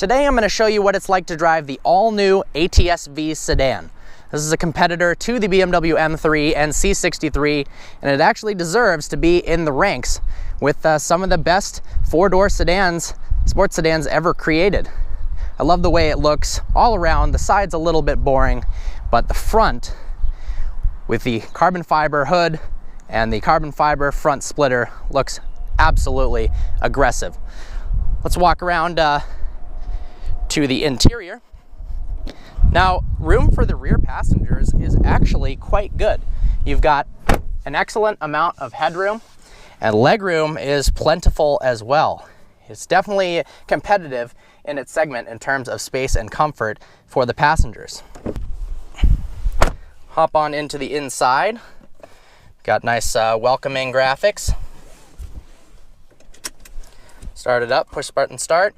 Today I'm going to show you what it's like to drive the all-new ATS V sedan. This is a competitor to the BMW M3 and C63, and it actually deserves to be in the ranks with some of the best four-door sedans, sports sedans ever created. I love the way it looks all around. The side's a little bit boring, but the front, with the carbon fiber hood and the carbon fiber front splitter, looks absolutely aggressive. Let's walk around to the interior. Now, room for the rear passengers is actually quite good. You've got an excellent amount of headroom, and legroom is plentiful as well. It's definitely competitive in its segment in terms of space and comfort for the passengers. Hop on into the inside. Got nice welcoming graphics. Start it up, push button start.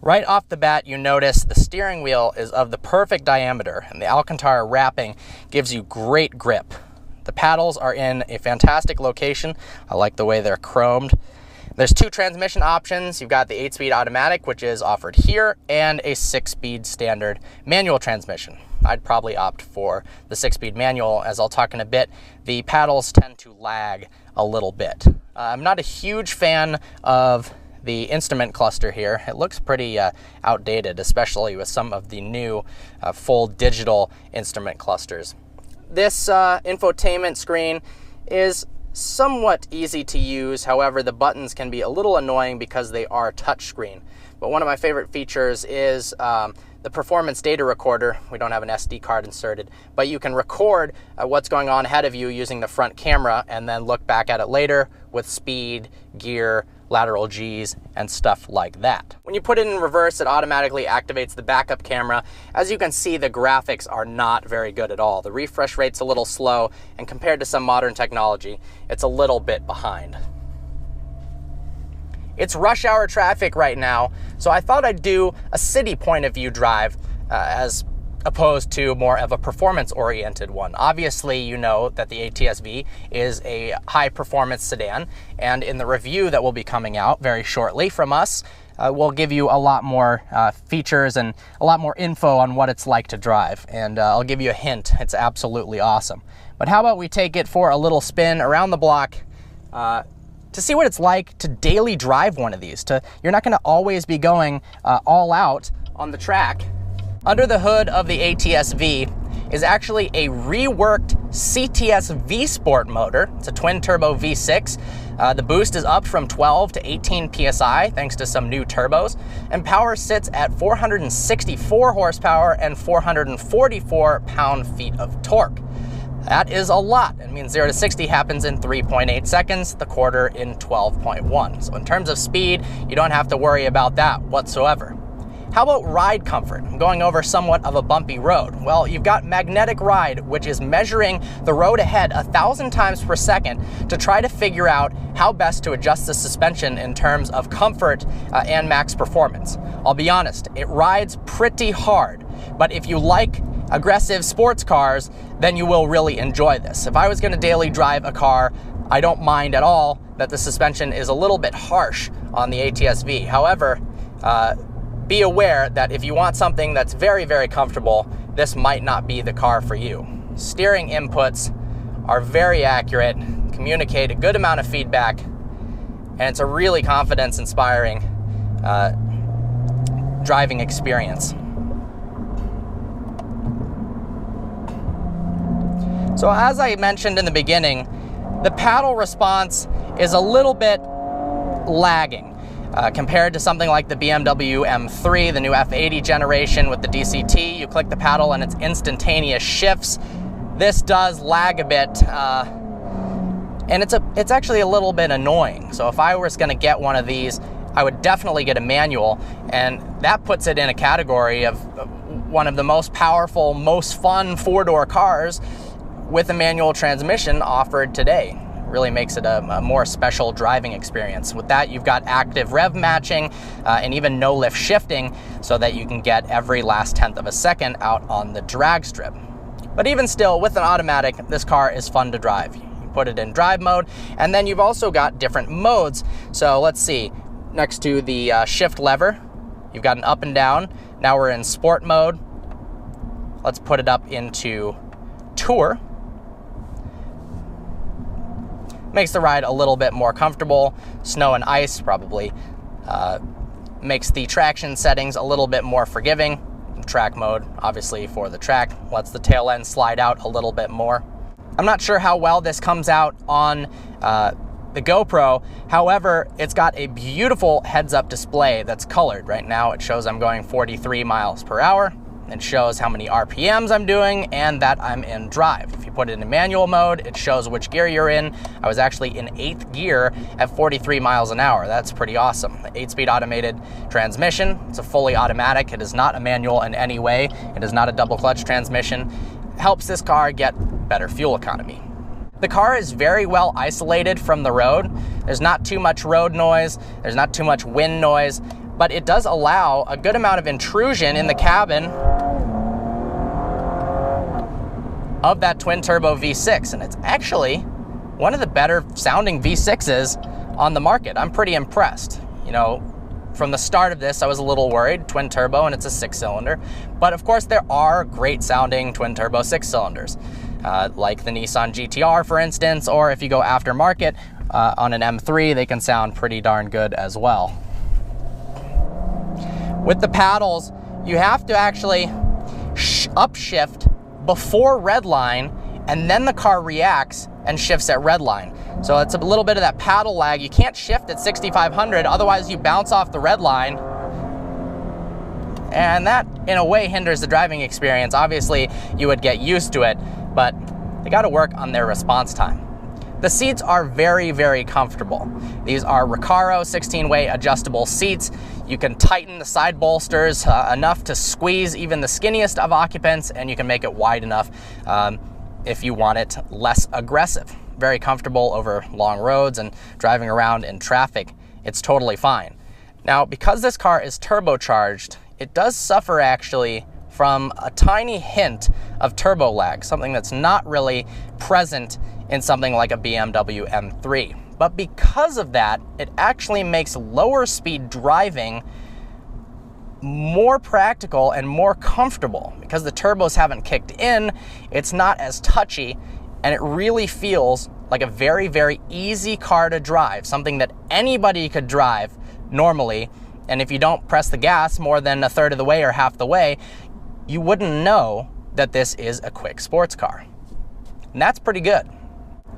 Right off the bat, you notice the steering wheel is of the perfect diameter, and the Alcantara wrapping gives you great grip. The paddles are in a fantastic location. I like the way they're chromed. There's two transmission options. You've got the 8-speed automatic, which is offered here, and a 6-speed standard manual transmission. I'd probably opt for the 6-speed manual, as I'll talk in a bit. The paddles tend to lag a little bit. I'm not a huge fan of the instrument cluster here. It looks pretty outdated, especially with some of the new full digital instrument clusters. This infotainment screen is somewhat easy to use. However, the buttons can be a little annoying because they are touchscreen. But one of my favorite features is the performance data recorder. We don't have an SD card inserted, but you can record what's going on ahead of you using the front camera and then look back at it later with speed, gear, lateral Gs, and stuff like that. When you put it in reverse, it automatically activates the backup camera. As you can see, the graphics are not very good at all. The refresh rate's a little slow, and compared to some modern technology, it's a little bit behind. It's rush hour traffic right now, so I thought I'd do a city point of view drive as opposed to more of a performance-oriented one. Obviously, you know that the ATS V is a high-performance sedan, and in the review that will be coming out very shortly from us, we'll give you a lot more features and a lot more info on what it's like to drive, and I'll give you a hint. It's absolutely awesome. But how about we take it for a little spin around the block to see what it's like to daily drive one of these. You're not going to always be going all out on the track. Under the hood of the ATS V is actually a reworked CTS V Sport motor. It's a twin-turbo V6. The boost is up from 12 to 18 PSI thanks to some new turbos, and power sits at 464 horsepower and 444 pound-feet of torque. That is a lot. It means 0 to 60 happens in 3.8 seconds, the quarter in 12.1. So in terms of speed, you don't have to worry about that whatsoever. How about ride comfort? I'm going over somewhat of a bumpy road. Well, you've got magnetic ride, which is measuring the road ahead 1,000 times per second to try to figure out how best to adjust the suspension in terms of comfort and max performance. I'll be honest, it rides pretty hard, but if you like aggressive sports cars, then you will really enjoy this. If I was going to daily drive a car, I don't mind at all that the suspension is a little bit harsh on the ATS V. However, be aware that if you want something that's very, very comfortable, this might not be the car for you. Steering inputs are very accurate, communicate a good amount of feedback, and it's a really confidence-inspiring driving experience. So as I mentioned in the beginning, the paddle response is a little bit lagging. Compared to something like the BMW M3, the new F80 generation with the DCT, you click the paddle and it's instantaneous shifts. This does lag a bit, and it's actually a little bit annoying. So if I was going to get one of these, I would definitely get a manual, and that puts it in a category of one of the most powerful, most fun four-door cars with a manual transmission offered today. Really makes it a more special driving experience. With that, you've got active rev matching and even no lift shifting, so that you can get every last tenth of a second out on the drag strip. But even still, with an automatic, this car is fun to drive. You put it in drive mode, and then you've also got different modes. So let's see. next to the shift lever. You've got an up and down. Now we're in sport mode. Let's put it up into tour. Makes the ride a little bit more comfortable. Snow and ice probably makes the traction settings a little bit more forgiving. Track mode, obviously, for the track, lets the tail end slide out a little bit more. I'm not sure how well this comes out on the GoPro. However, it's got a beautiful heads-up display that's colored. Right now it shows I'm going 43 miles per hour. It shows how many RPMs I'm doing and that I'm in drive. If you put it in manual mode, it shows which gear you're in. I was actually in 8th gear at 43 miles an hour. That's pretty awesome. 8-speed automated transmission. It's a fully automatic. It is not a manual in any way. It is not a double clutch transmission. Helps this car get better fuel economy. The car is very well isolated from the road. There's not too much road noise. There's not too much wind noise, but it does allow a good amount of intrusion in the cabin of that twin turbo V6, and it's actually one of the better sounding V6s on the market. I'm pretty impressed. You know, from the start of this, I was a little worried, twin turbo, and it's a 6-cylinder, but of course there are great sounding twin turbo 6-cylinders, like the Nissan GTR, for instance, or if you go aftermarket on an M3, they can sound pretty darn good as well. With the paddles, you have to actually upshift before red line, and then the car reacts and shifts at red line. So it's a little bit of that paddle lag. You can't shift at 6,500, otherwise you bounce off the red line. And that, in a way, hinders the driving experience. Obviously, you would get used to it, but they gotta work on their response time. The seats are very, very comfortable. These are Recaro 16-way adjustable seats. You can tighten the side bolsters enough to squeeze even the skinniest of occupants, and you can make it wide enough if you want it less aggressive. Very comfortable over long roads and driving around in traffic. It's totally fine. Now, because this car is turbocharged, it does suffer actually from a tiny hint of turbo lag, something that's not really present in something like a BMW M3. But because of that, it actually makes lower speed driving more practical and more comfortable. Because the turbos haven't kicked in, it's not as touchy, and it really feels like a very, very easy car to drive, something that anybody could drive normally. And if you don't press the gas more than a third of the way or half the way, you wouldn't know that this is a quick sports car. And that's pretty good.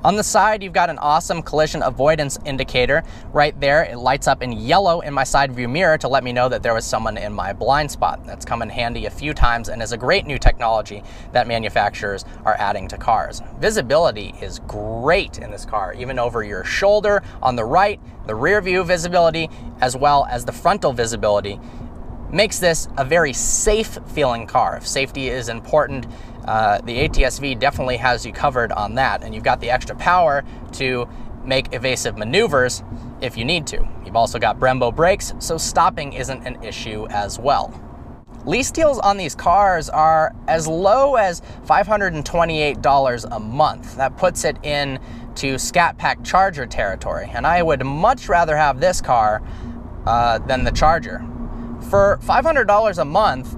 On the side, you've got an awesome collision avoidance indicator right there. It lights up in yellow in my side view mirror to let me know that there was someone in my blind spot. That's come in handy a few times and is a great new technology that manufacturers are adding to cars. Visibility is great in this car, even over your shoulder on the right, the rear view visibility, as well as the frontal visibility. Makes this a very safe feeling car. If safety is important, the ATS-V definitely has you covered on that, and you've got the extra power to make evasive maneuvers if you need to. You've also got Brembo brakes, so stopping isn't an issue as well. Lease deals on these cars are as low as $528 a month. That puts it in to Scat Pack Charger territory, and I would much rather have this car than the Charger. For $500 a month,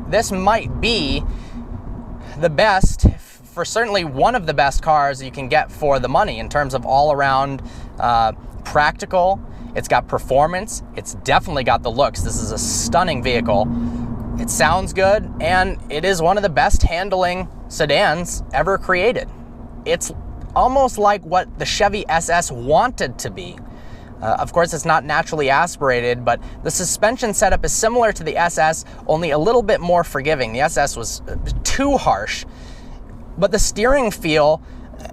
this might be the best, for certainly one of the best cars you can get for the money in terms of all-around practical. It's got performance. It's definitely got the looks. This is a stunning vehicle. It sounds good, and it is one of the best handling sedans ever created. It's almost like what the Chevy SS wanted to be. Of course, it's not naturally aspirated, but the suspension setup is similar to the SS, only a little bit more forgiving. The SS was too harsh, but the steering feel,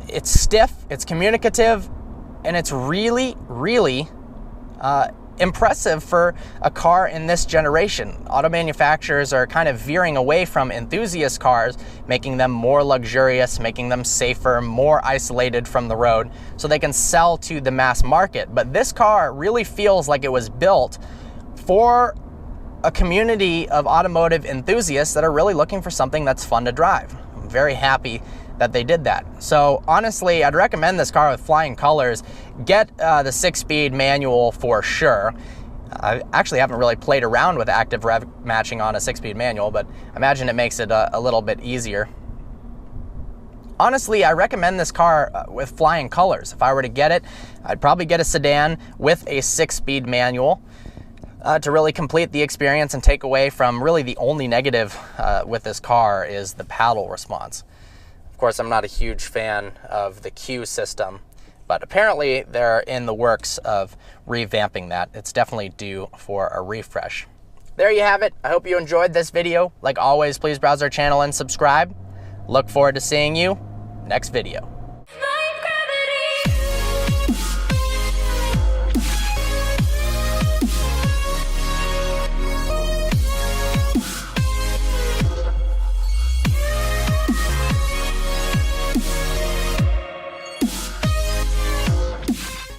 it's stiff, it's communicative, and it's really, really impressive for a car in this generation. Auto manufacturers are kind of veering away from enthusiast cars, making them more luxurious, making them safer, more isolated from the road, so they can sell to the mass market. But this car really feels like it was built for a community of automotive enthusiasts that are really looking for something that's fun to drive. I'm very happy that they did that. So honestly, I'd recommend this car with flying colors. Get the 6-speed manual for sure. I actually haven't really played around with active rev matching on a 6-speed manual, but I imagine it makes it a little bit easier. Honestly, I recommend this car with flying colors. If I were to get it, I'd probably get a sedan with a 6-speed manual to really complete the experience and take away from really the only negative with this car is the paddle response. Of course, I'm not a huge fan of the Q system, but apparently they're in the works of revamping that. It's definitely due for a refresh. There you have it. I hope you enjoyed this video. Like always, please browse our channel and subscribe. Look forward to seeing you next video.